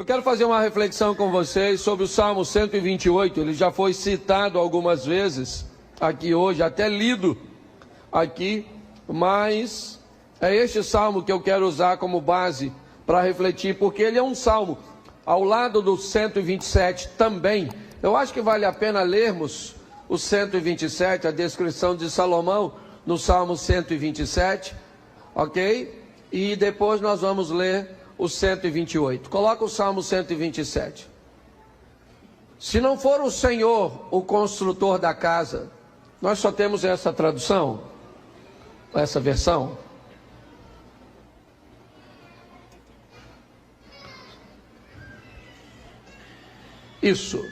Eu quero fazer uma reflexão com vocês sobre o Salmo 128. Ele já foi citado algumas vezes aqui hoje, até lido aqui, mas é este salmo que eu quero usar como base para refletir, porque ele é um salmo ao lado do 127 também. Eu acho que vale a pena lermos o 127, a descrição de Salomão no Salmo 127, ok? E depois nós vamos ler o 128. Coloca o Salmo 127. Se não for o Senhor o construtor da casa, nós só temos essa tradução, essa versão. Isso,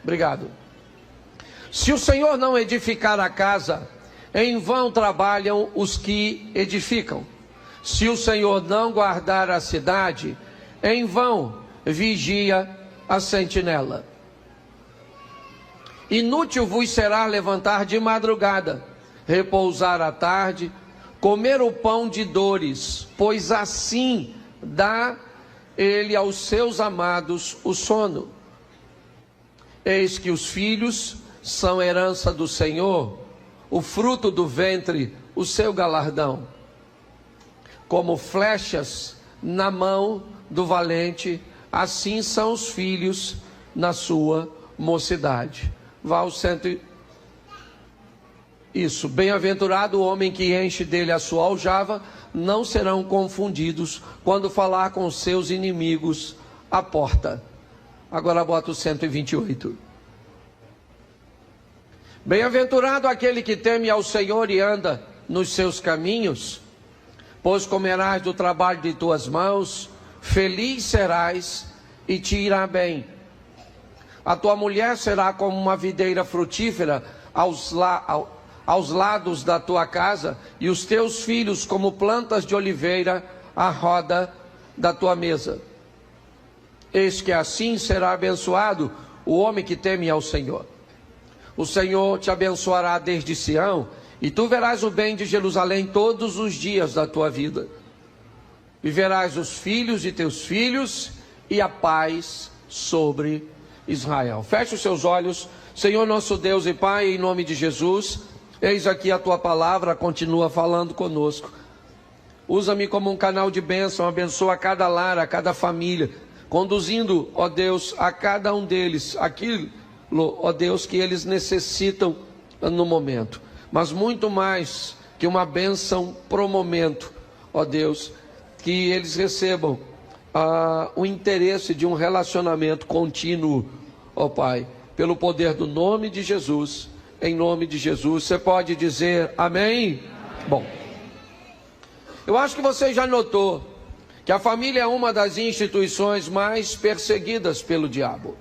obrigado. Se o Senhor não edificar a casa, em vão trabalham os que edificam. Se o Senhor não guardar a cidade, em vão vigia a sentinela. Inútil vos será levantar de madrugada, repousar à tarde, comer o pão de dores, pois assim dá ele aos seus amados o sono. Eis que os filhos são herança do Senhor, o fruto do ventre, o seu galardão. Como flechas na mão do valente, assim são os filhos na sua mocidade. Vá ao centro. Isso, bem-aventurado o homem que enche dele a sua aljava, não serão confundidos quando falar com seus inimigos à porta. Agora bota o 128. Bem-aventurado aquele que teme ao Senhor e anda nos seus caminhos, pois comerás do trabalho de tuas mãos, feliz serás e te irá bem. A tua mulher será como uma videira frutífera aos lados da tua casa, e os teus filhos como plantas de oliveira à roda da tua mesa. Eis que assim será abençoado o homem que teme ao Senhor. O Senhor te abençoará desde Sião, e tu verás o bem de Jerusalém todos os dias da tua vida. E verás os filhos de teus filhos e a paz sobre Israel. Feche os seus olhos. Senhor nosso Deus e Pai, em nome de Jesus, eis aqui a tua palavra, continua falando conosco. Usa-me como um canal de bênção, abençoa cada lar, a cada família, conduzindo, ó Deus, a cada um deles aquilo, ó Deus, que eles necessitam no momento. Mas muito mais que uma bênção pro momento, ó Deus, que eles recebam o interesse de um relacionamento contínuo, ó Pai, pelo poder do nome de Jesus, em nome de Jesus. Você pode dizer amém? Bom, eu acho que você já notou que a família é uma das instituições mais perseguidas pelo diabo.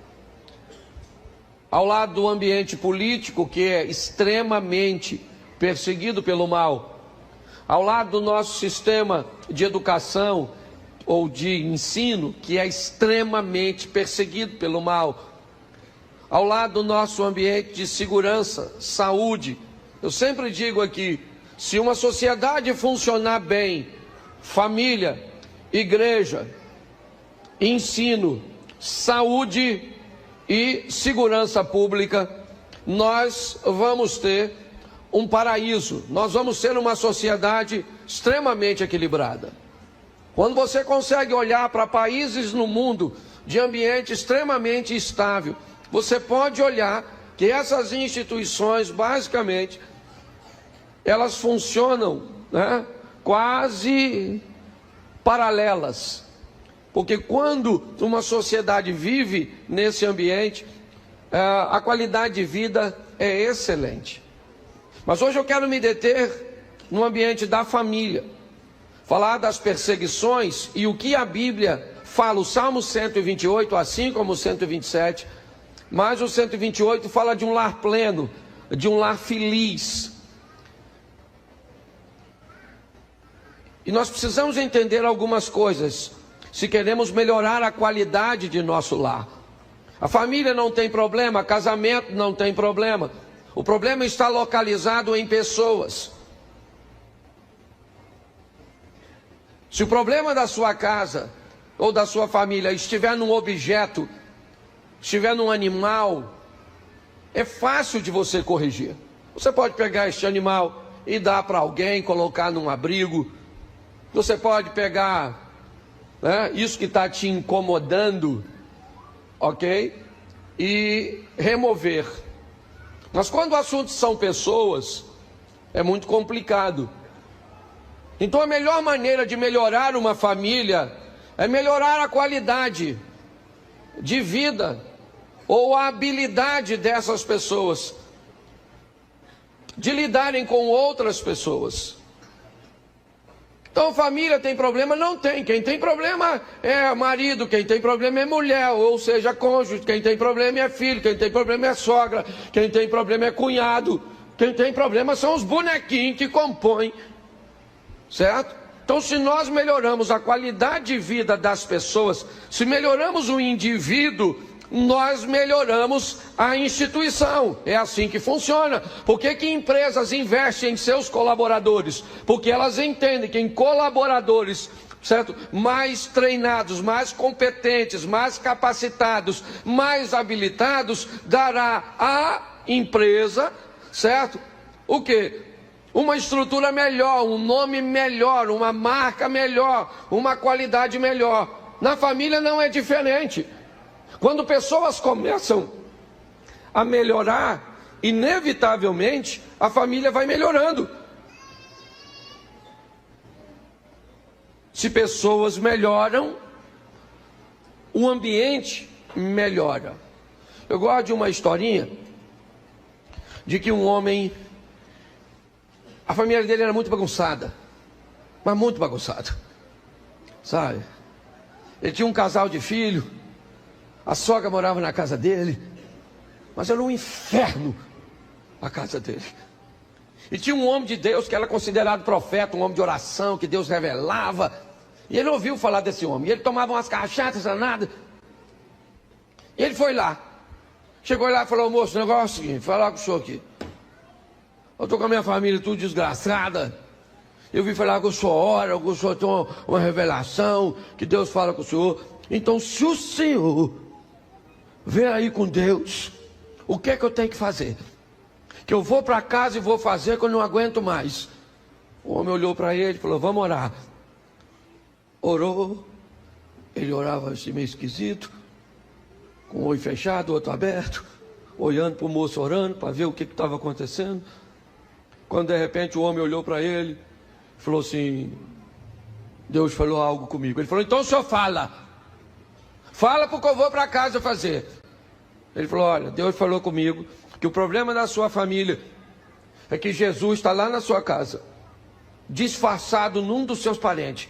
Ao lado do ambiente político, que é extremamente perseguido pelo mal, ao lado do nosso sistema de educação ou de ensino, que é extremamente perseguido pelo mal, ao lado do nosso ambiente de segurança, saúde. Eu sempre digo aqui, se uma sociedade funcionar bem, família, igreja, ensino, saúde e segurança pública, nós vamos ter um paraíso, nós vamos ser uma sociedade extremamente equilibrada. Quando você consegue olhar para países no mundo de ambiente extremamente estável, você pode olhar que essas instituições, basicamente, elas funcionam, né, quase paralelas. Porque quando uma sociedade vive nesse ambiente, a qualidade de vida é excelente. Mas hoje eu quero me deter no ambiente da família, falar das perseguições e o que a Bíblia fala. O Salmo 128, assim como o 127, mas o 128 fala de um lar pleno, de um lar feliz. E nós precisamos entender algumas coisas se queremos melhorar a qualidade de nosso lar. A família não tem problema, casamento não tem problema. O problema está localizado em pessoas. Se o problema da sua casa ou da sua família estiver num objeto, estiver num animal, é fácil de você corrigir. Você pode pegar este animal e dar para alguém, colocar num abrigo. Você pode pegar, né, isso que está te incomodando, ok? E remover. Mas quando o assunto são pessoas, é muito complicado. Então a melhor maneira de melhorar uma família é melhorar a qualidade de vida ou a habilidade dessas pessoas de lidarem com outras pessoas. Então família tem problema? Não tem. Quem tem problema é marido, quem tem problema é mulher, ou seja, cônjuge. Quem tem problema é filho, quem tem problema é sogra, quem tem problema é cunhado. Quem tem problema são os bonequinhos que compõem, certo? Então se nós melhoramos a qualidade de vida das pessoas, se melhoramos o indivíduo, nós melhoramos a instituição. É assim que funciona. Por que empresas investem em seus colaboradores? Porque elas entendem que em colaboradores, certo, mais treinados, mais competentes, mais capacitados, mais habilitados, dará à empresa, certo, o quê? Uma estrutura melhor, um nome melhor, uma marca melhor, uma qualidade melhor. Na família não é diferente. Quando pessoas começam a melhorar, inevitavelmente a família vai melhorando. Se pessoas melhoram, o ambiente melhora. Eu gosto de uma historinha de que um homem, a família dele era muito bagunçada, mas muito bagunçada, sabe? Ele tinha um casal de filhos. A sogra morava na casa dele, mas era um inferno a casa dele. E tinha um homem de Deus que era considerado profeta, um homem de oração, que Deus revelava. E ele ouviu falar desse homem. E ele tomava umas cachaças danadas. E ele foi lá. Chegou lá e falou: moço, o negócio é o seguinte, vou falar com o senhor aqui. Eu estou com a minha família tudo desgraçada. Eu vim falar com o senhor, ora, que o senhor tem uma revelação, que Deus fala com o senhor. Então, se o senhor vê aí com Deus, o que é que eu tenho que fazer? Que eu vou para casa e vou fazer que eu não aguento mais. O homem olhou para ele e falou: vamos orar. Orou. Ele orava assim meio esquisito, com o olho fechado, o outro aberto, olhando para o moço orando, para ver o que estava acontecendo. Quando de repente o homem olhou para ele e falou assim: Deus falou algo comigo. Ele falou: então o senhor fala. Fala porque eu vou para casa fazer. Ele falou: olha, Deus falou comigo que o problema da sua família é que Jesus está lá na sua casa, disfarçado num dos seus parentes,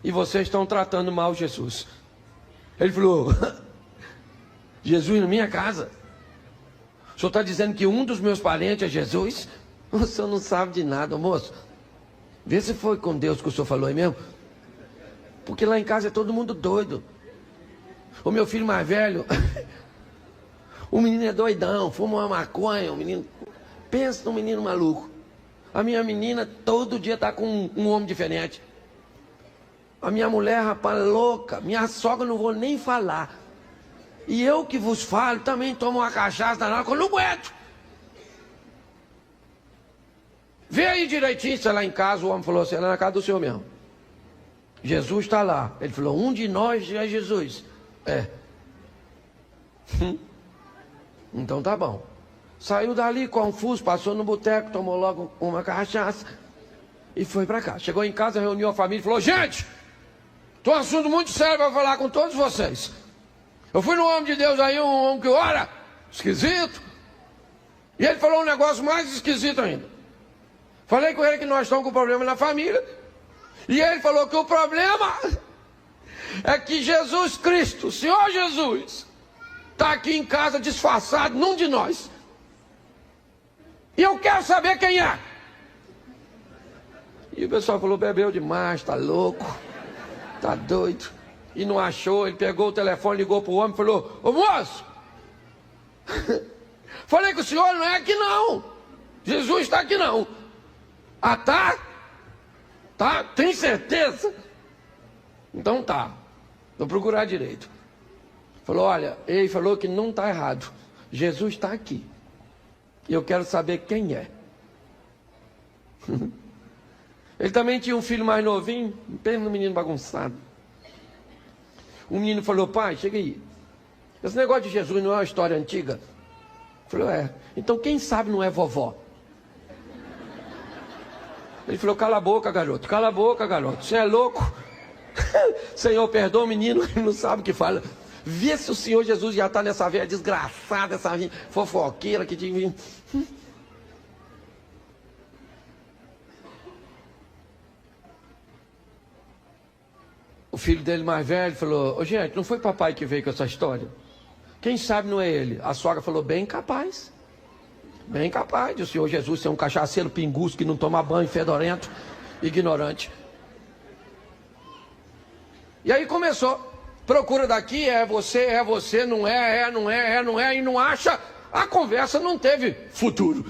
e vocês estão tratando mal Jesus. Ele falou: Jesus na minha casa? O senhor está dizendo que um dos meus parentes é Jesus? O senhor não sabe de nada, moço. Vê se foi com Deus que o senhor falou aí mesmo. Porque lá em casa é todo mundo doido. O meu filho mais velho, o menino é doidão, fuma uma maconha, o menino, pensa num menino maluco. A minha menina todo dia está com um homem diferente. A minha mulher, rapaz, louca. Minha sogra não vou nem falar. E eu que vos falo, também tomo uma cachaça danada, que eu não aguento. Vê aí direitinho se é lá em casa. O homem falou assim: é lá na casa do senhor mesmo. Jesus está lá. Ele falou: um de nós é Jesus. É. Então tá bom. Saiu dali confuso, passou no boteco, tomou logo uma cachaça e foi para cá. Chegou em casa, reuniu a família e falou: gente, tem um assunto muito sério para falar com todos vocês. Eu fui no homem de Deus aí, um homem que ora, esquisito, e ele falou um negócio mais esquisito ainda. Falei com ele que nós estamos com problema na família, e ele falou que o problema é que Jesus Cristo, o Senhor Jesus, está aqui em casa disfarçado num de nós. E eu quero saber quem é. E o pessoal falou: bebeu demais, está louco, está doido. E não achou. Ele pegou o telefone, ligou para o homem e falou: ô moço, falei que o senhor não é aqui não. Jesus está aqui não. Ah, tá? Tá? Tem certeza? Então tá. Vou procurar direito. Falou, olha, ele falou que não está errado. Jesus está aqui. E eu quero saber quem é. Ele também tinha um filho mais novinho, pensa no menino bagunçado. O menino falou, pai, chega aí. Esse negócio de Jesus não é uma história antiga? Falou, é. Então quem sabe não é vovó? Ele falou, cala a boca, garoto. Cala a boca, garoto. Você é louco? Senhor, perdoa o menino, ele não sabe o que fala. Vê se o Senhor Jesus já está nessa velha desgraçada, essa fofoqueira que tinha. O filho dele mais velho falou, ô gente, não foi papai que veio com essa história? Quem sabe não é ele? A sogra falou, bem capaz. Bem capaz de o Senhor Jesus ser um cachaceiro pinguço que não toma banho, fedorento, ignorante. E aí começou. Procura daqui, é você, não é, e não acha. A conversa não teve futuro.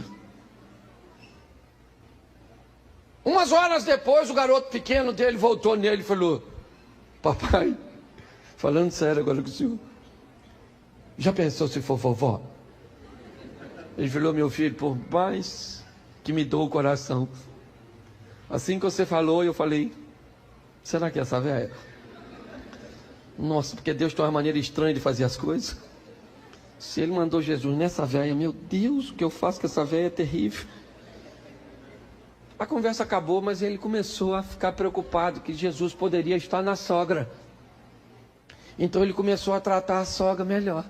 Umas horas depois, o garoto pequeno dele voltou nele e falou, papai, falando sério agora com o senhor, já pensou se for vovó? Ele falou, meu filho, por mais que me dou o coração, assim que você falou, eu falei, será que é essa velha? Nossa, porque Deus tem uma maneira estranha de fazer as coisas. Se Ele mandou Jesus nessa velha, meu Deus, o que eu faço com essa velha é terrível. A conversa acabou, mas ele começou a ficar preocupado que Jesus poderia estar na sogra. Então ele começou a tratar a sogra melhor.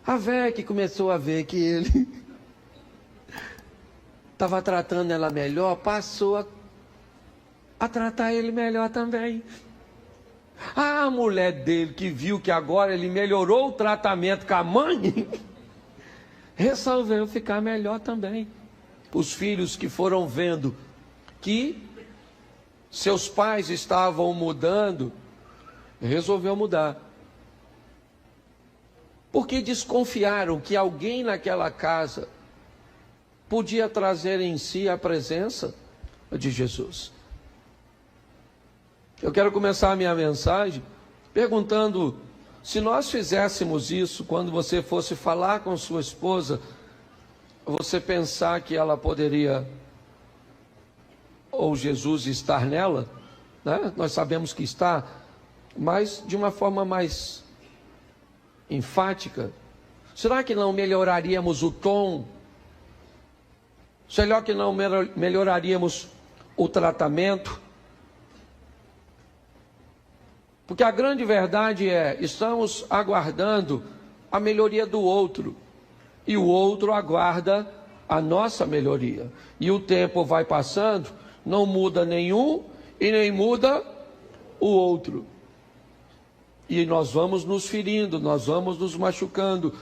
A velha que começou a ver que ele estava tratando ela melhor, passou a tratar ele melhor também. A mulher dele, que viu que agora ele melhorou o tratamento com a mãe, resolveu ficar melhor também. Os filhos que foram vendo que seus pais estavam mudando, resolveu mudar. Porque desconfiaram que alguém naquela casa podia trazer em si a presença de Jesus. Eu quero começar a minha mensagem perguntando, se nós fizéssemos isso quando você fosse falar com sua esposa, você pensar que ela poderia, ou Jesus estar nela, né? Nós sabemos que está, mas de uma forma mais enfática. Será que não melhoraríamos o tom? Será que não melhoraríamos o tratamento? Porque a grande verdade é, estamos aguardando a melhoria do outro, e o outro aguarda a nossa melhoria. E o tempo vai passando, não muda nenhum e nem muda o outro. E nós vamos nos ferindo, nós vamos nos machucando,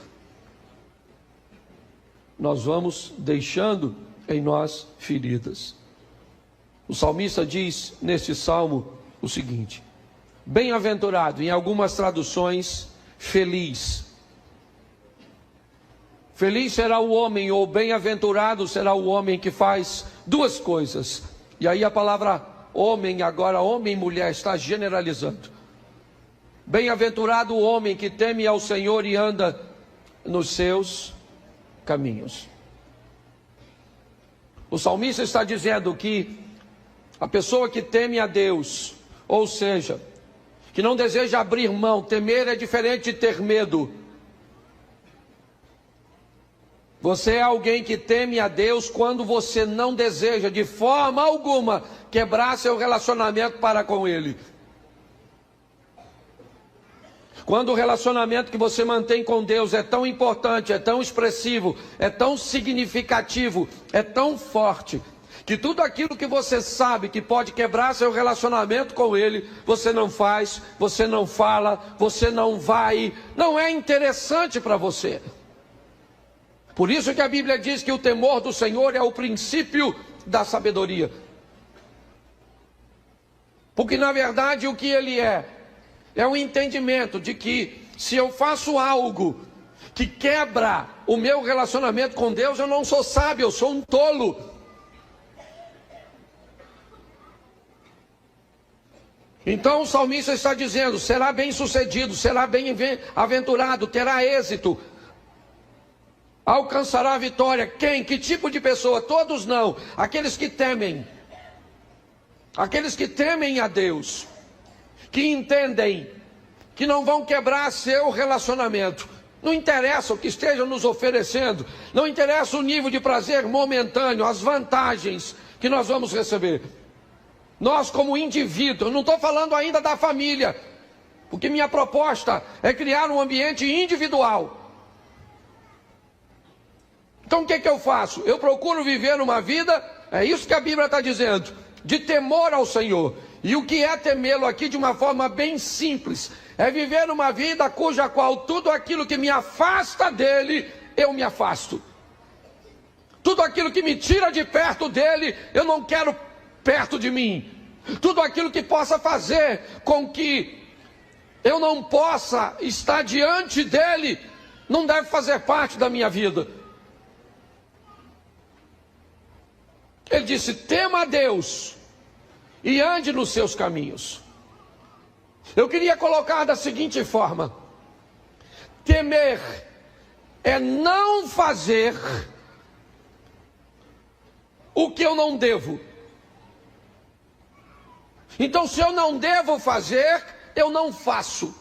nós vamos deixando em nós feridas. O salmista diz neste salmo o seguinte: bem-aventurado, em algumas traduções, feliz. Feliz será o homem, ou bem-aventurado será o homem que faz duas coisas. E aí a palavra homem, agora homem e mulher, está generalizando. Bem-aventurado o homem que teme ao Senhor e anda nos seus caminhos. O salmista está dizendo que a pessoa que teme a Deus, ou seja, que não deseja abrir mão, temer é diferente de ter medo. Você é alguém que teme a Deus quando você não deseja de forma alguma quebrar seu relacionamento para com Ele. Quando o relacionamento que você mantém com Deus é tão importante, é tão expressivo, é tão significativo, é tão forte, que tudo aquilo que você sabe que pode quebrar seu relacionamento com Ele, você não faz, você não fala, você não vai, não é interessante para você. Por isso que a Bíblia diz que o temor do Senhor é o princípio da sabedoria. Porque na verdade o que ele é o entendimento de que se eu faço algo que quebra o meu relacionamento com Deus, eu não sou sábio, eu sou um tolo. Então o salmista está dizendo: será bem sucedido, será bem-aventurado, terá êxito, alcançará a vitória. Quem? Que tipo de pessoa? Todos não. Aqueles que temem a Deus, que entendem que não vão quebrar seu relacionamento. Não interessa o que estejam nos oferecendo, não interessa o nível de prazer momentâneo, as vantagens que nós vamos receber. Nós como indivíduo, eu não estou falando ainda da família, porque minha proposta é criar um ambiente individual. Então o que eu faço? Eu procuro viver uma vida, é isso que a Bíblia está dizendo, de temor ao Senhor. E o que é temê-lo aqui de uma forma bem simples? É viver uma vida cuja qual tudo aquilo que me afasta dele, eu me afasto. Tudo aquilo que me tira de perto dele, eu não quero perto de mim. Tudo aquilo que possa fazer com que eu não possa estar diante dele, não deve fazer parte da minha vida. Ele disse: tema a Deus e ande nos seus caminhos. Eu queria colocar da seguinte forma: temer é não fazer o que eu não devo. Então, se eu não devo fazer, eu não faço.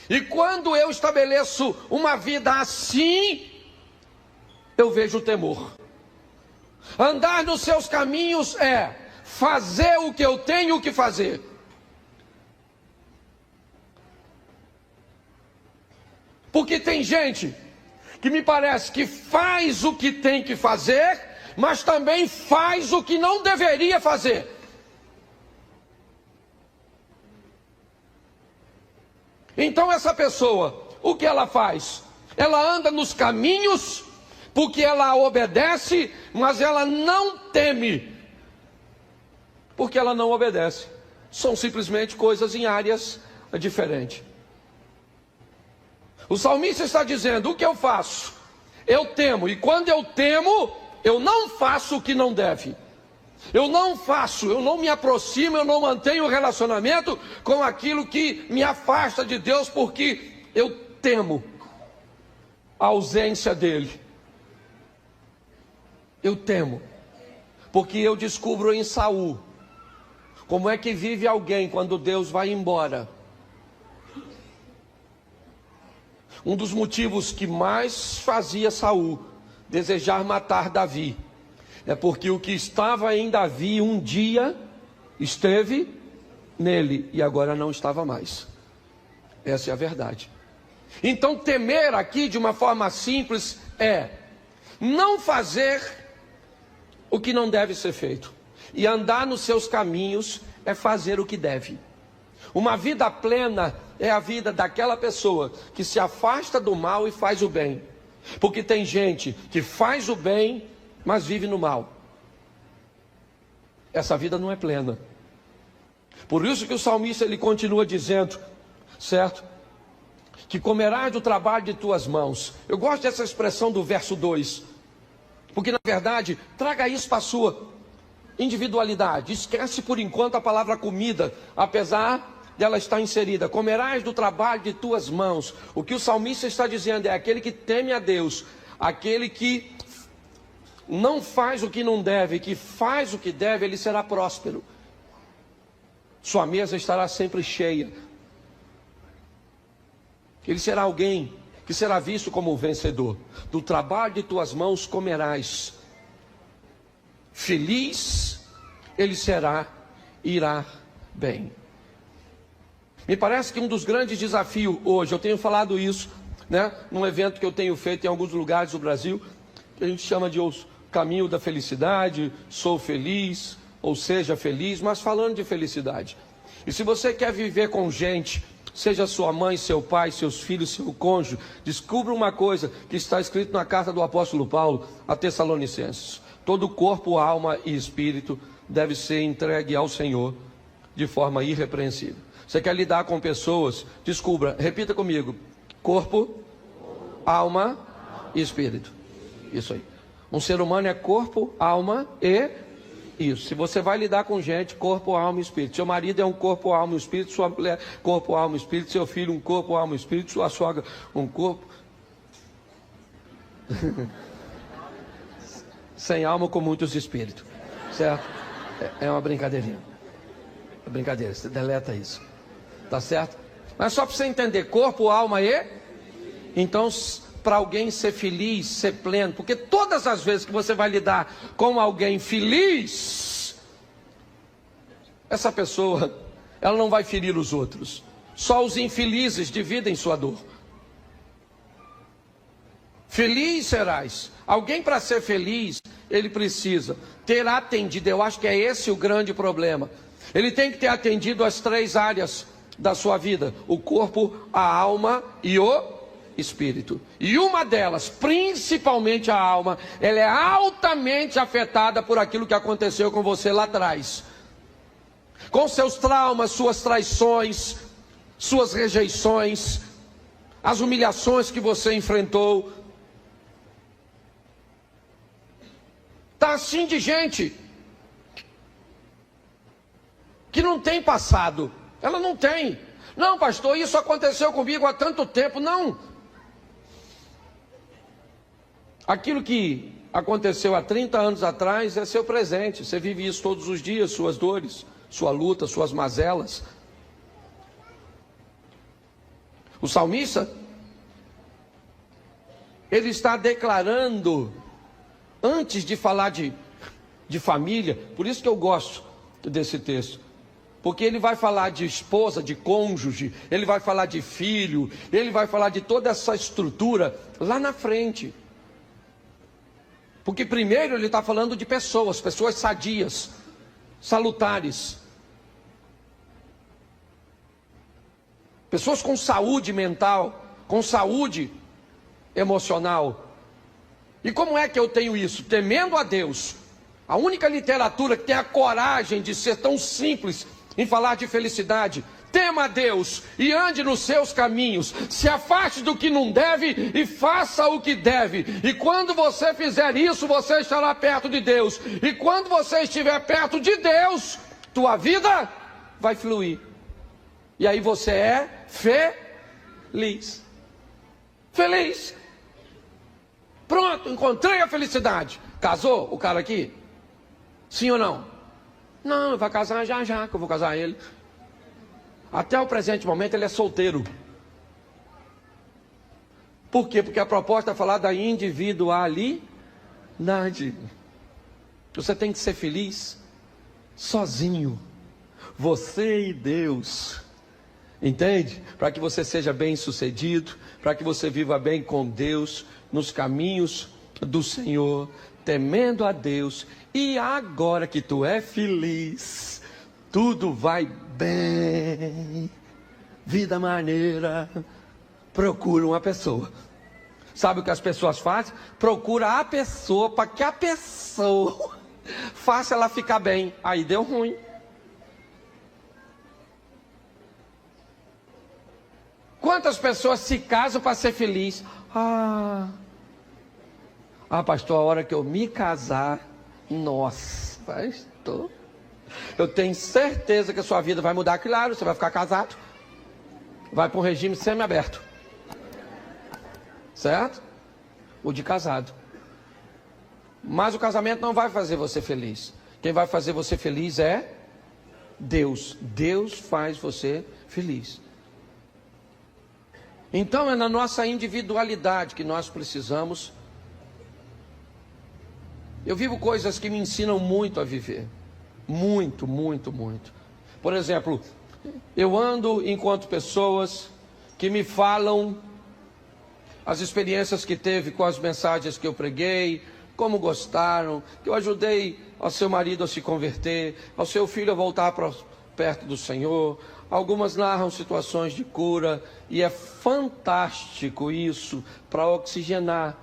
E quando eu estabeleço uma vida assim, eu vejo o temor. Andar nos seus caminhos é fazer o que eu tenho que fazer. Porque tem gente que me parece que faz o que tem que fazer, mas também faz o que não deveria fazer. Então essa pessoa, o que ela faz? Ela anda nos caminhos, porque ela obedece, mas ela não teme, porque ela não obedece. São simplesmente coisas em áreas diferentes. O salmista está dizendo: o que eu faço? Eu temo, e quando eu temo, eu não faço o que não deve. Eu não faço, eu não me aproximo, eu não mantenho relacionamento com aquilo que me afasta de Deus, porque eu temo a ausência dele. Eu temo, porque eu descubro em Saul como é que vive alguém quando Deus vai embora. Um dos motivos que mais fazia Saul desejar matar Davi é porque o que estava em Davi um dia esteve nele e agora não estava mais. Essa é a verdade. Então temer aqui de uma forma simples é não fazer o que não deve ser feito. E andar nos seus caminhos é fazer o que deve. Uma vida plena é a vida daquela pessoa que se afasta do mal e faz o bem. Porque tem gente que faz o bem, mas vive no mal. Essa vida não é plena. Por isso que o salmista ele continua dizendo, certo? Que comerás do trabalho de tuas mãos. Eu gosto dessa expressão do verso 2. Porque na verdade, traga isso para a sua individualidade. Esquece por enquanto a palavra comida, apesar dela estar inserida. Comerás do trabalho de tuas mãos. O que o salmista está dizendo é aquele que teme a Deus, aquele que não faz o que não deve, que faz o que deve, ele será próspero. Sua mesa estará sempre cheia. Ele será alguém que será visto como vencedor. Do trabalho de tuas mãos comerás. Feliz ele será, irá bem. Me parece que um dos grandes desafios hoje, eu tenho falado isso, né, num evento que eu tenho feito em alguns lugares do Brasil, que a gente chama de o caminho da felicidade, sou feliz, ou seja feliz, mas falando de felicidade. E se você quer viver com gente, seja sua mãe, seu pai, seus filhos, seu cônjuge, descubra uma coisa que está escrito na carta do apóstolo Paulo a Tessalonicenses: todo corpo, alma e espírito deve ser entregue ao Senhor de forma irrepreensível. Você quer lidar com pessoas? Descubra, repita comigo: corpo, alma e espírito. Isso aí. Um ser humano é corpo, alma e Isso, se você vai lidar com gente, corpo, alma e espírito. Seu marido é um corpo, alma e espírito, sua mulher, corpo, alma e espírito, seu filho, um corpo, alma e espírito, sua sogra, um corpo. Sem alma com muitos espíritos. Certo? É uma brincadeirinha. É brincadeira, você deleta isso. Tá certo? Mas só para você entender, corpo, alma e... Então, para alguém ser feliz, ser pleno, porque todas as vezes que você vai lidar com alguém feliz, essa pessoa, ela não vai ferir os outros. Só os infelizes dividem sua dor. Feliz serás. Alguém, para ser feliz, ele precisa ter atendido, eu acho que é esse o grande problema. Ele tem que ter atendido as 3 áreas da sua vida: o corpo, a alma e o espírito. E uma delas, principalmente a alma, ela é altamente afetada por aquilo que aconteceu com você lá atrás. Com seus traumas, suas traições, suas rejeições, as humilhações que você enfrentou. Está assim de gente que não tem passado. Ela não tem. Não, pastor, isso aconteceu comigo há tanto tempo. Não. Aquilo que aconteceu há 30 anos atrás é seu presente. Você vive isso todos os dias, suas dores, sua luta, suas mazelas. O salmista, ele está declarando, antes de falar de família, por isso que eu gosto desse texto, porque ele vai falar de esposa, de cônjuge, ele vai falar de filho, ele vai falar de toda essa estrutura lá na frente. Porque primeiro ele está falando de pessoas sadias, salutares, pessoas com saúde mental, com saúde emocional. E como é que eu tenho isso? Temendo a Deus. A única literatura que tem a coragem de ser tão simples em falar de felicidade. Tema a Deus e ande nos seus caminhos, se afaste do que não deve e faça o que deve. E quando você fizer isso, você estará perto de Deus. E quando você estiver perto de Deus, tua vida vai fluir. E aí você é feliz. Feliz. Pronto, encontrei a felicidade. Casou o cara aqui? Sim ou não? Não, vai casar já que eu vou casar ele. Até o presente momento ele é solteiro. Por quê? Porque a proposta é falar da individualidade. Você tem que ser feliz sozinho. Você e Deus. Entende? Para que você seja bem sucedido, para que você viva bem com Deus, nos caminhos do Senhor, temendo a Deus. E agora que tu é feliz, tudo vai bem, vida maneira. Procura uma pessoa. Sabe o que as pessoas fazem? Procura a pessoa para que a pessoa faça ela ficar bem. Aí deu ruim. Quantas pessoas se casam para ser feliz? Pastor, a hora que eu me casar, nossa, pastor, eu tenho certeza que a sua vida vai mudar. Claro, você vai ficar casado, vai para um regime semi-aberto, certo? O de casado. Mas o casamento não vai fazer você feliz. Quem vai fazer você feliz é Deus. Deus faz você feliz. Então é na nossa individualidade que nós precisamos. Eu vivo coisas que me ensinam muito a viver. Muito, muito, muito. Por exemplo, eu ando enquanto pessoas que me falam as experiências que teve com as mensagens que eu preguei, como gostaram, que eu ajudei ao seu marido a se converter, ao seu filho a voltar para perto do Senhor. Algumas narram situações de cura, e é fantástico isso para oxigenar.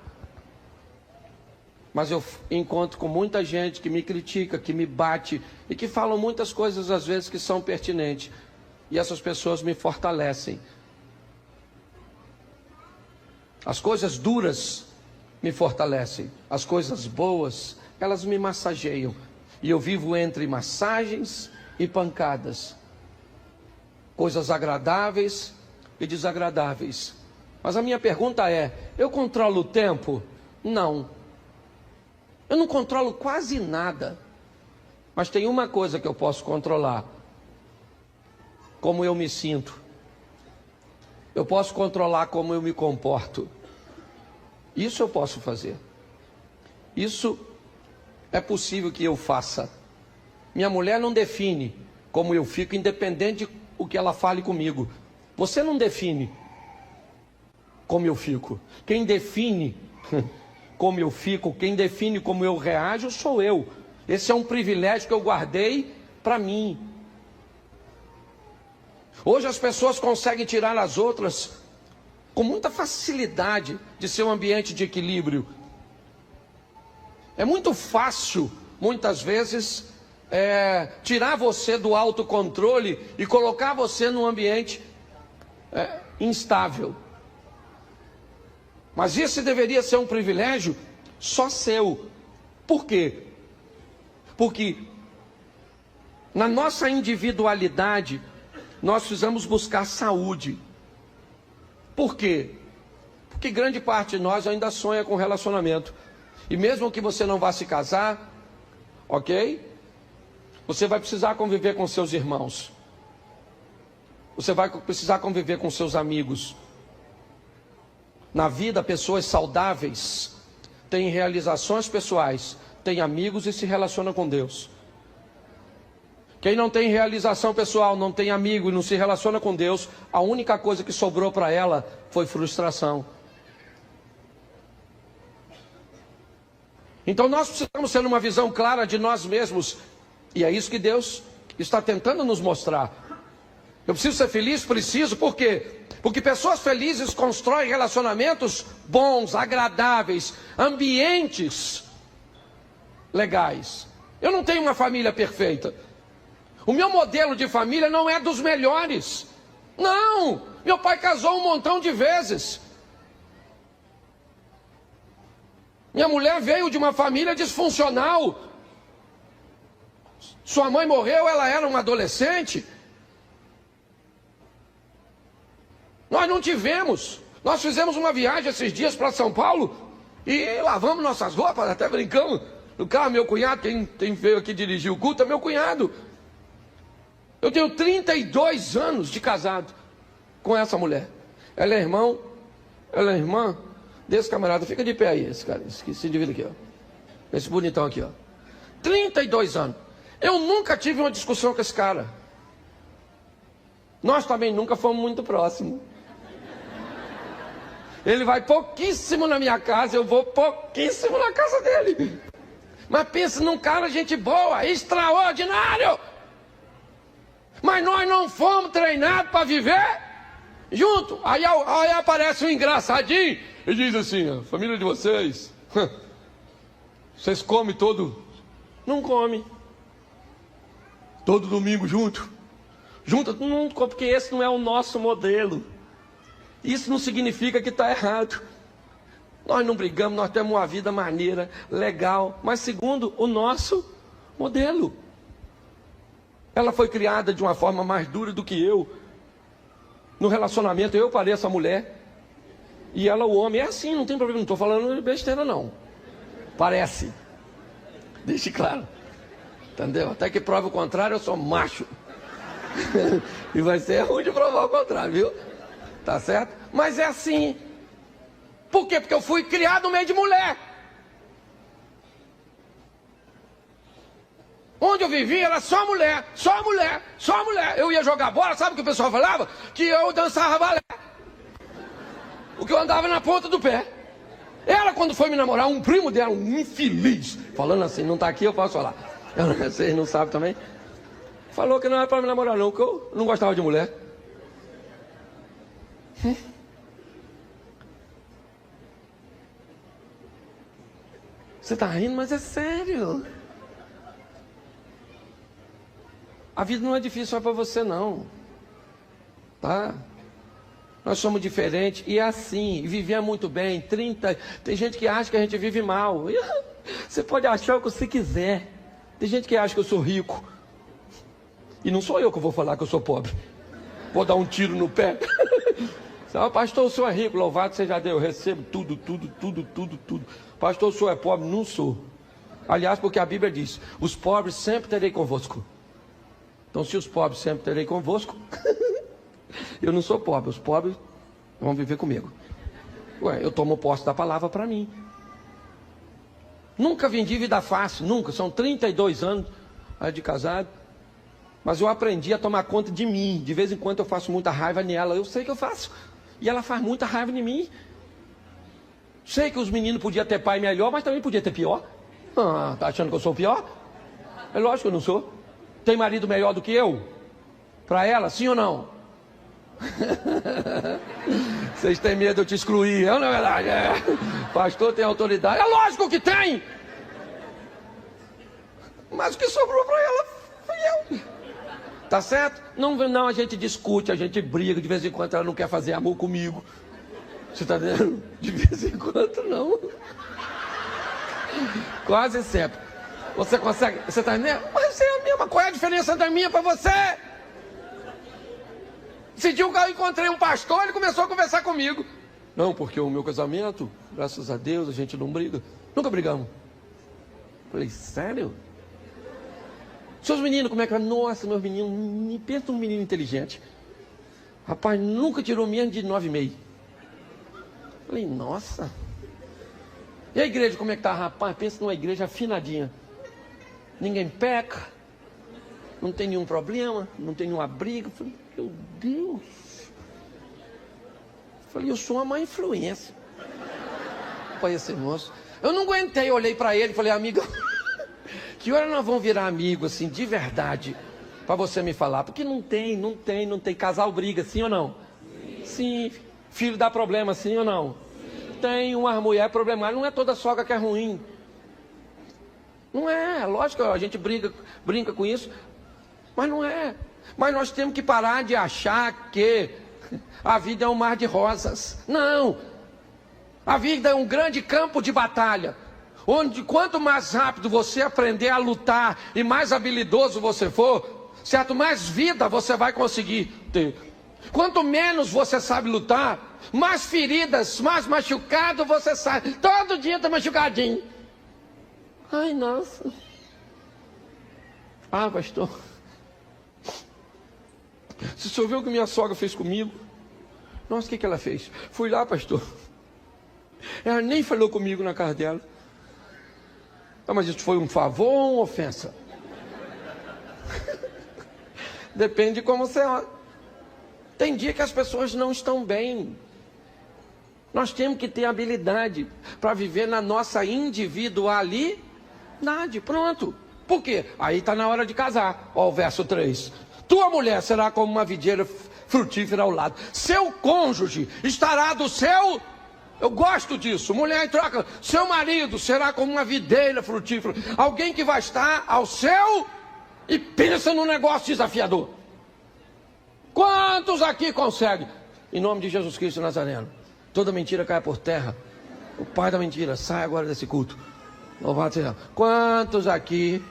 Mas eu encontro com muita gente que me critica, que me bate e que falam muitas coisas às vezes que são pertinentes. E essas pessoas me fortalecem. As coisas duras me fortalecem. As coisas boas, elas me massageiam. E eu vivo entre massagens e pancadas. Coisas agradáveis e desagradáveis. Mas a minha pergunta é: eu controlo o tempo? Não. Eu não controlo quase nada. Mas tem uma coisa que eu posso controlar: como eu me sinto. Eu posso controlar como eu me comporto. Isso eu posso fazer. Isso é possível que eu faça. Minha mulher não define como eu fico, independente de o que ela fale comigo. Você não define como eu fico. Quem define como eu fico, quem define como eu reajo, sou eu. Esse é um privilégio que eu guardei para mim. Hoje as pessoas conseguem tirar as outras com muita facilidade de seu ambiente de equilíbrio. É muito fácil, muitas vezes, tirar você do autocontrole e colocar você num ambiente instável. Mas esse deveria ser um privilégio só seu. Por quê? Porque na nossa individualidade nós precisamos buscar saúde. Por quê? Porque grande parte de nós ainda sonha com relacionamento. E mesmo que você não vá se casar, ok? Você vai precisar conviver com seus irmãos. Você vai precisar conviver com seus amigos. Na vida, pessoas saudáveis têm realizações pessoais, têm amigos e se relacionam com Deus. Quem não tem realização pessoal, não tem amigo e não se relaciona com Deus, a única coisa que sobrou para ela foi frustração. Então nós precisamos ter uma visão clara de nós mesmos. E é isso que Deus está tentando nos mostrar. Eu preciso ser feliz? Preciso. Por quê? Porque pessoas felizes constroem relacionamentos bons, agradáveis, ambientes legais. Eu não tenho uma família perfeita. O meu modelo de família não é dos melhores. Não! Meu pai casou um montão de vezes. Minha mulher veio de uma família disfuncional. Sua mãe morreu, ela era uma adolescente. Nós não tivemos. Nós fizemos uma viagem esses dias para São Paulo e lavamos nossas roupas, até brincamos no carro. Meu cunhado, quem veio aqui dirigir o culto é meu cunhado. Eu tenho 32 anos de casado com essa mulher. Ela é irmã desse camarada. Fica de pé aí, esse cara, esse indivíduo aqui, ó. Esse bonitão aqui, ó. 32 anos. Eu nunca tive uma discussão com esse cara. Nós também nunca fomos muito próximos. Ele vai pouquíssimo na minha casa, eu vou pouquíssimo na casa dele. Mas pensa num cara, gente boa, extraordinário. Mas nós não fomos treinados para viver junto. Aí aparece um engraçadinho e diz assim: a família de vocês, vocês comem todo? Não come. Todo domingo junto? Junto? Não, porque esse não é o nosso modelo. Isso não significa que está errado. Nós não brigamos, nós temos uma vida maneira, legal, mas segundo o nosso modelo. Ela foi criada de uma forma mais dura do que eu. No relacionamento eu pareço a mulher e ela o homem. É assim, não tem problema, não estou falando besteira não. Parece. Deixe claro. Entendeu? Até que prove o contrário, eu sou macho. E vai ser ruim de provar o contrário, viu? Tá certo? Mas é assim. Por quê? Porque eu fui criado no meio de mulher. Onde eu vivia era só mulher, só mulher, só mulher. Eu ia jogar bola, sabe o que o pessoal falava? Que eu dançava balé. O que eu andava na ponta do pé. Ela, quando foi me namorar, um primo dela, um infeliz, falando assim, não está aqui, eu posso falar. Vocês não sabem também. Falou que não era para me namorar não, que eu não gostava de mulher. Você está rindo, mas é sério. A vida não é difícil só para você não. Tá? Nós somos diferentes e é assim, e vivia muito bem, 30, tem gente que acha que a gente vive mal. Você pode achar o que você quiser. Tem gente que acha que eu sou rico. E não sou eu que vou falar que eu sou pobre. Vou dar um tiro no pé. Pastor, o senhor é rico, louvado seja Deus, eu recebo tudo. Pastor, o senhor é pobre? Não sou. Aliás, porque a Bíblia diz, os pobres sempre terei convosco. Então, se os pobres sempre terei convosco, eu não sou pobre, os pobres vão viver comigo. Ué, eu tomo posse da palavra para mim. Nunca vendi vida fácil, nunca. São 32 anos de casado. Mas eu aprendi a tomar conta de mim. De vez em quando eu faço muita raiva nela. Eu sei que eu faço. E ela faz muita raiva em mim. Sei que os meninos podiam ter pai melhor, mas também podia ter pior. Tá achando que eu sou o pior? É lógico que eu não sou. Tem marido melhor do que eu? Para ela, sim ou não? Vocês têm medo de eu te excluir, não é verdade? Pastor tem autoridade. É lógico que tem. Mas o que sobrou para ela foi eu. Tá certo? Não, a gente discute, a gente briga. De vez em quando ela não quer fazer amor comigo. Você está entendendo? De vez em quando não. Quase sempre. Você consegue? Você está entendendo? Mas você é a mesma. Qual é a diferença da minha para você? Esse dia eu encontrei um pastor, ele começou a conversar comigo. Não, porque o meu casamento, graças a Deus, a gente não briga. Nunca brigamos. Falei, sério? Seus meninos, como é que é? Nossa, meus meninos, pensa num menino inteligente. Rapaz, nunca tirou menos de 9,5. Falei, nossa. E a igreja, como é que tá? Rapaz, pensa numa igreja afinadinha. Ninguém peca. Não tem nenhum problema. Não tem nenhuma briga. Falei, meu Deus. Falei, eu sou uma má influência para esse moço. Eu não aguentei, olhei para ele e falei, amigo, que hora nós vamos virar amigo assim, de verdade, para você me falar? Porque não tem. Casal briga, sim ou não? Sim. Filho dá problema, sim ou não? Tem uma mulher problemática. Não é toda sogra que é ruim. Não é, lógico, a gente brinca com isso, mas não é. Mas nós temos que parar de achar que a vida é um mar de rosas. Não. A vida é um grande campo de batalha, onde quanto mais rápido você aprender a lutar e mais habilidoso você for, certo? Mais vida você vai conseguir ter. Quanto menos você sabe lutar, mais feridas, mais machucado você sai. Todo dia tá machucadinho. Ai, nossa. Ah, pastor, se o senhor viu o que minha sogra fez comigo? Nossa, o que ela fez? Fui lá, pastor. Ela nem falou comigo na casa dela. Ah, mas isso foi um favor ou uma ofensa? Depende de como você olha. Tem dia que as pessoas não estão bem. Nós temos que ter habilidade para viver na nossa individualidade. Pronto. Por quê? Aí está na hora de casar. Ó, o verso 3. Tua mulher será como uma videira frutífera ao lado. Seu cônjuge estará do seu... Eu gosto disso. Mulher em troca. Seu marido será como uma videira frutífera. Alguém que vai estar ao seu... E pensa num negócio desafiador. Quantos aqui conseguem? Em nome de Jesus Cristo Nazareno. Toda mentira cai por terra. O pai da mentira, sai agora desse culto. Louvado seja. Quantos aqui,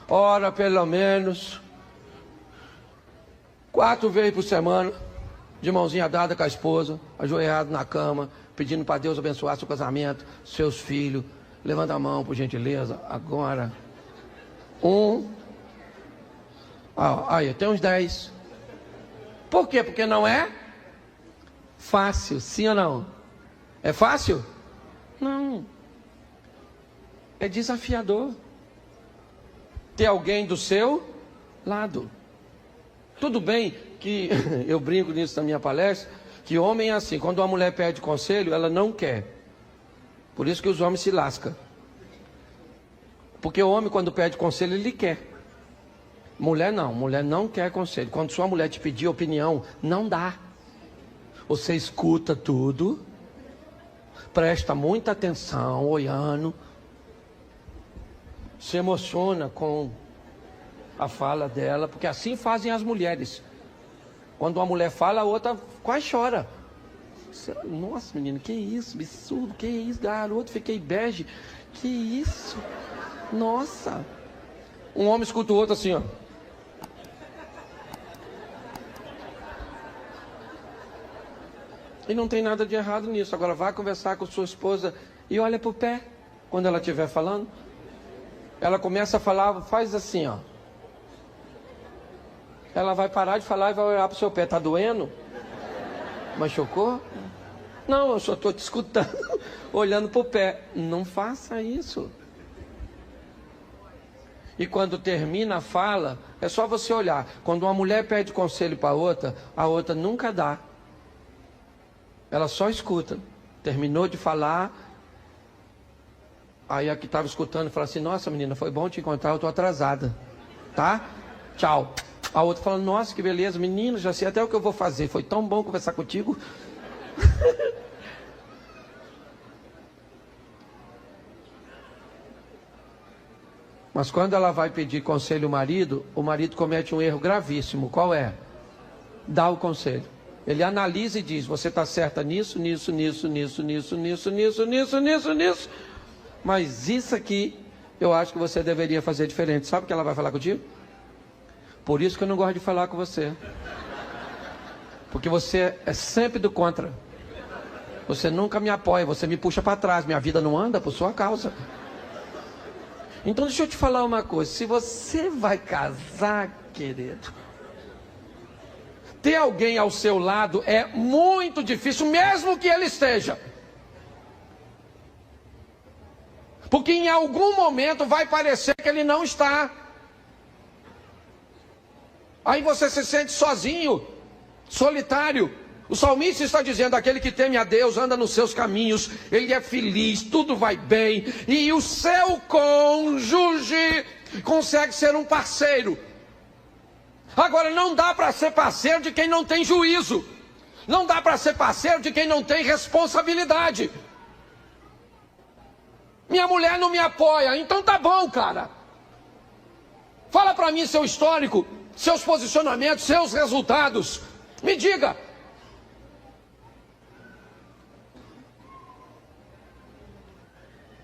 ora pelo menos 4 vezes por semana, de mãozinha dada com a esposa, ajoelhado na cama, pedindo para Deus abençoar seu casamento, seus filhos. Levanta a mão, por gentileza. Agora. 1. Aí, tem uns 10. Por quê? Porque não é fácil, sim ou não? É fácil? Não. É desafiador ter alguém do seu lado. Tudo bem que eu brinco nisso na minha palestra, que homem é assim, quando uma mulher pede conselho, ela não quer. Por isso que os homens se lascam. Porque o homem, quando pede conselho, ele quer. Mulher não quer conselho. Quando sua mulher te pedir opinião, não dá. Você escuta tudo, presta muita atenção, olhando, se emociona com a fala dela, porque assim fazem as mulheres. Quando uma mulher fala, a outra quase chora. Nossa, menino, que isso, absurdo, que isso, garoto, fiquei bege, que isso, nossa. Um homem escuta o outro assim, ó. E não tem nada de errado nisso. Agora vá conversar com sua esposa e olha para o pé. Quando ela estiver falando, ela começa a falar, faz assim, ó. Ela vai parar de falar e vai olhar para o seu pé. Está doendo? Machucou? Não, eu só estou te escutando, olhando para o pé. Não faça isso. E quando termina a fala, é só você olhar. Quando uma mulher pede conselho para a outra nunca dá. Ela só escuta. Terminou de falar. Aí a que estava escutando fala assim: nossa menina, foi bom te encontrar, eu estou atrasada. Tá? Tchau. A outra fala: nossa, que beleza, menino, já sei até o que eu vou fazer. Foi tão bom conversar contigo. Mas quando ela vai pedir conselho ao marido, o marido comete um erro gravíssimo. Qual é? Dá o conselho. Ele analisa e diz: você está certa nisso, nisso, nisso, nisso, nisso, nisso, nisso, nisso, nisso, nisso. Mas isso aqui, eu acho que você deveria fazer diferente. Sabe o que ela vai falar contigo? Por isso que eu não gosto de falar com você. Porque você é sempre do contra. Você nunca me apoia, você me puxa para trás. Minha vida não anda por sua causa. Então deixa eu te falar uma coisa. Se você vai casar, querido, ter alguém ao seu lado é muito difícil, mesmo que ele esteja. Porque em algum momento vai parecer que ele não está. Aí você se sente sozinho, solitário. O salmista está dizendo: aquele que teme a Deus anda nos seus caminhos, ele é feliz, tudo vai bem, e o seu cônjuge consegue ser um parceiro. Agora, não dá para ser parceiro de quem não tem juízo, não dá para ser parceiro de quem não tem responsabilidade. Minha mulher não me apoia, então tá bom, cara. Fala para mim seu histórico, seus posicionamentos, seus resultados. Me diga.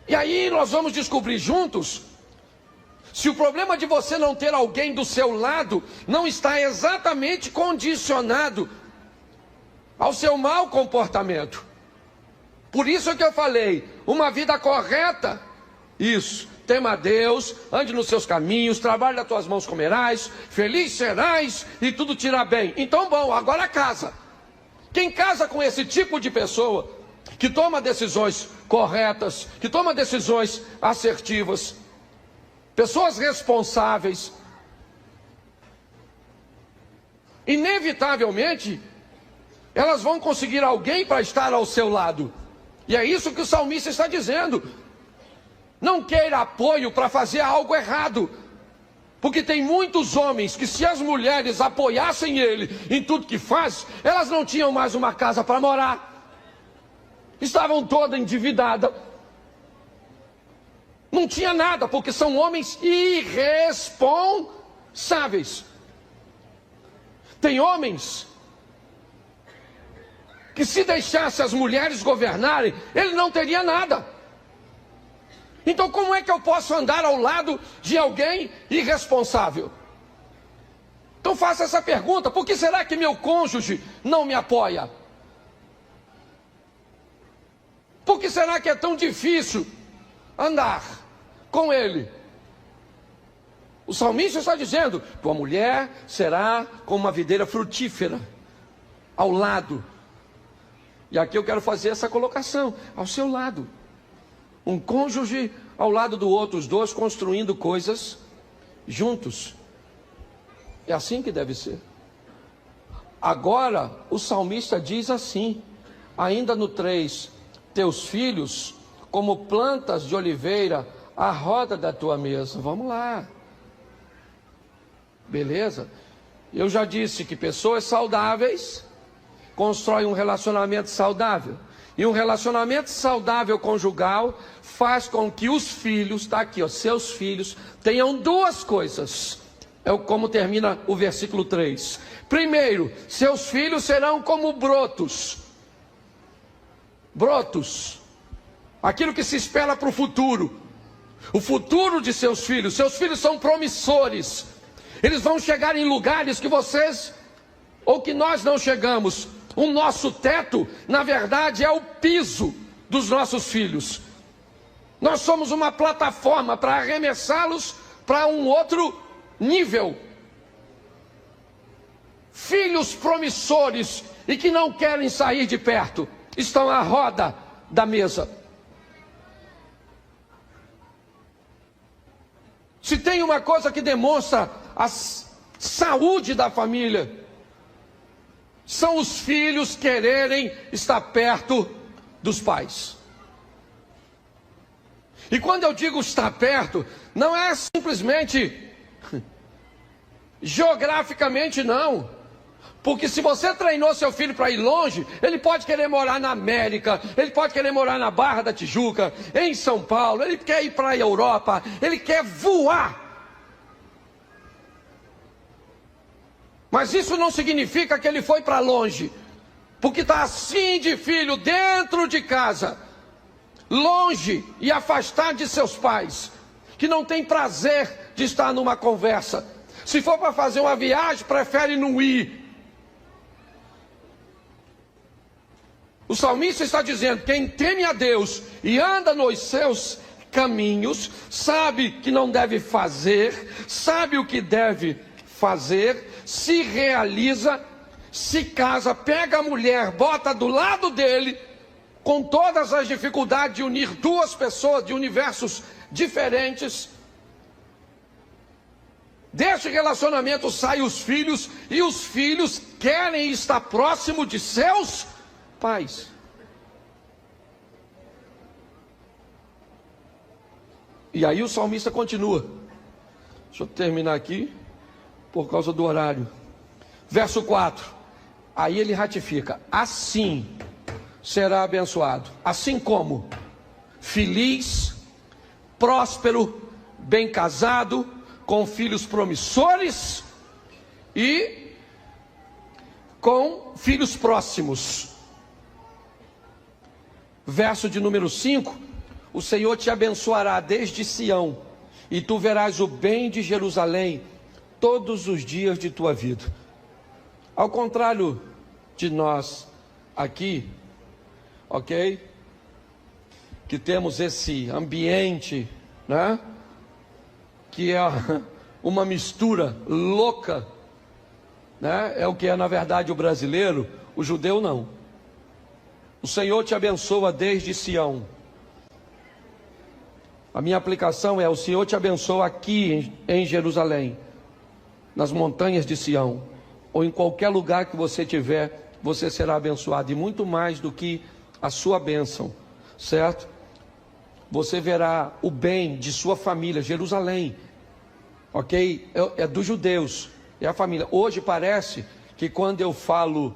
E aí nós vamos descobrir juntos se o problema de você não ter alguém do seu lado não está exatamente condicionado ao seu mau comportamento. Por isso que eu falei, uma vida correta, isso, tema a Deus, ande nos seus caminhos, trabalhe das tuas mãos comerás, feliz serás e tudo te irá bem. Então bom, agora casa. Quem casa com esse tipo de pessoa, que toma decisões corretas, que toma decisões assertivas, pessoas responsáveis, inevitavelmente, elas vão conseguir alguém para estar ao seu lado. E é isso que o salmista está dizendo. Não queira apoio para fazer algo errado. Porque tem muitos homens que, se as mulheres apoiassem ele em tudo que faz, elas não tinham mais uma casa para morar. Estavam toda endividada. Não tinha nada, porque são homens irresponsáveis. Tem homens que, se deixasse as mulheres governarem, ele não teria nada. Então como é que eu posso andar ao lado de alguém irresponsável? Então faça essa pergunta: por que será que meu cônjuge não me apoia? Por que será que é tão difícil andar com ele? O salmista está dizendo: tua mulher será como uma videira frutífera ao lado. E aqui eu quero fazer essa colocação: ao seu lado. Um cônjuge ao lado do outro, os dois construindo coisas juntos. É assim que deve ser. Agora, o salmista diz assim, ainda no 3: teus filhos, como plantas de oliveira, à roda da tua mesa. Vamos lá. Beleza? Eu já disse que pessoas saudáveis constroem um relacionamento saudável. E um relacionamento saudável conjugal faz com que os filhos, está aqui, ó, seus filhos, tenham duas coisas. É como termina o versículo 3. Primeiro, seus filhos serão como brotos. Brotos. Aquilo que se espera para o futuro. o futuro de seus filhos. Seus filhos são promissores. Eles vão chegar em lugares que vocês, ou que nós não chegamos. O nosso teto, na verdade, é o piso dos nossos filhos. Nós somos uma plataforma para arremessá-los para um outro nível. Filhos promissores e que não querem sair de perto, estão à roda da mesa. Se tem uma coisa que demonstra a saúde da família, são os filhos quererem estar perto dos pais. E quando eu digo estar perto, não é simplesmente geograficamente, não. Porque se você treinou seu filho para ir longe, ele pode querer morar na América, ele pode querer morar na Barra da Tijuca, em São Paulo, ele quer ir para a Europa, ele quer voar. Mas isso não significa que ele foi para longe, porque está assim de filho dentro de casa, longe e afastado de seus pais, que não tem prazer de estar numa conversa. Se for para fazer uma viagem, prefere não ir. O salmista está dizendo: quem teme a Deus e anda nos seus caminhos, sabe que não deve fazer, sabe o que deve fazer, se realiza, se casa, pega a mulher, bota do lado dele, com todas as dificuldades de unir duas pessoas de universos diferentes. Deste relacionamento saem os filhos, e os filhos querem estar próximo de seus pais. E aí o salmista continua. Deixa eu terminar aqui, por causa do horário. Verso 4. Aí ele ratifica: assim será abençoado. Assim como? Feliz, próspero, bem casado, com filhos promissores e com filhos próximos. Verso de número 5: o Senhor te abençoará desde Sião, e tu verás o bem de Jerusalém todos os dias de tua vida. Ao contrário de nós aqui, ok? Que temos esse ambiente, né? Que é uma mistura louca, né? É o que é na verdade o brasileiro, o judeu não. O Senhor te abençoa desde Sião. A minha aplicação é: o Senhor te abençoa aqui em Jerusalém, nas montanhas de Sião, ou em qualquer lugar que você tiver, você será abençoado, e muito mais do que a sua bênção, certo? Você verá o bem de sua família, Jerusalém, ok? É dos judeus, é a família. Hoje parece que quando eu falo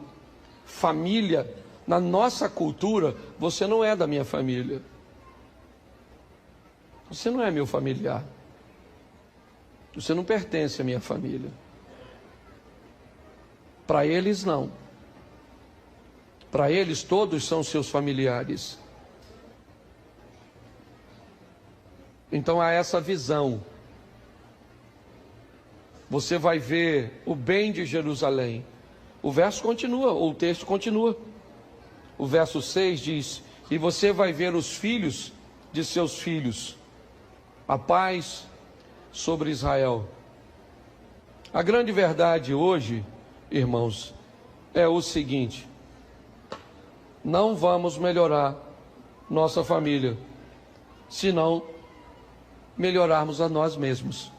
família, na nossa cultura, você não é da minha família. Você não é meu familiar. Você não pertence à minha família. Para eles não. Para eles todos são seus familiares. Então há essa visão. Você vai ver o bem de Jerusalém. O verso continua, ou o texto continua. O verso 6 diz: e você vai ver os filhos de seus filhos, a paz sobre Israel. A grande verdade hoje, irmãos, é o seguinte: não vamos melhorar nossa família se não melhorarmos a nós mesmos.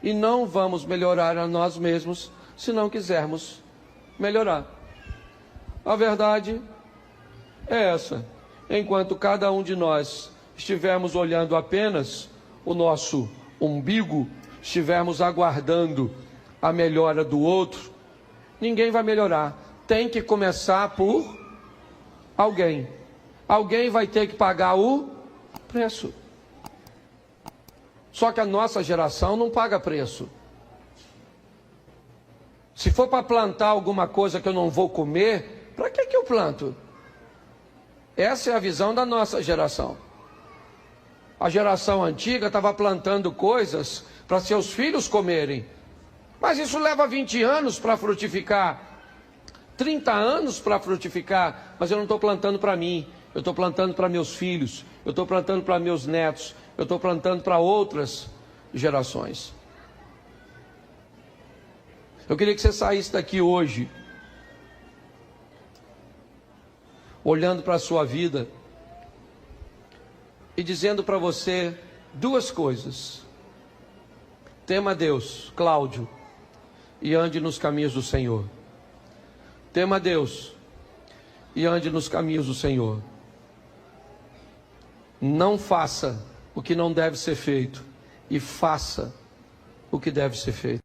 E não vamos melhorar a nós mesmos se não quisermos melhorar. A verdade é essa. Enquanto cada um de nós estivermos olhando apenas o nosso umbigo, estivermos aguardando a melhora do outro, ninguém vai melhorar. Tem que começar por alguém. Alguém vai ter que pagar o preço. Só que a nossa geração não paga preço. Se for para plantar alguma coisa que eu não vou comer, para que eu planto? Essa é a visão da nossa geração. A geração antiga estava plantando coisas para seus filhos comerem. Mas isso leva 20 anos para frutificar, 30 anos para frutificar. Mas eu não estou plantando para mim, eu estou plantando para meus filhos, eu estou plantando para meus netos, eu estou plantando para outras gerações. Eu queria que você saísse daqui hoje, olhando para a sua vida e dizendo para você duas coisas. Tema Deus, Cláudio, e ande nos caminhos do Senhor. Tema Deus e ande nos caminhos do Senhor. Não faça o que não deve ser feito, e faça o que deve ser feito.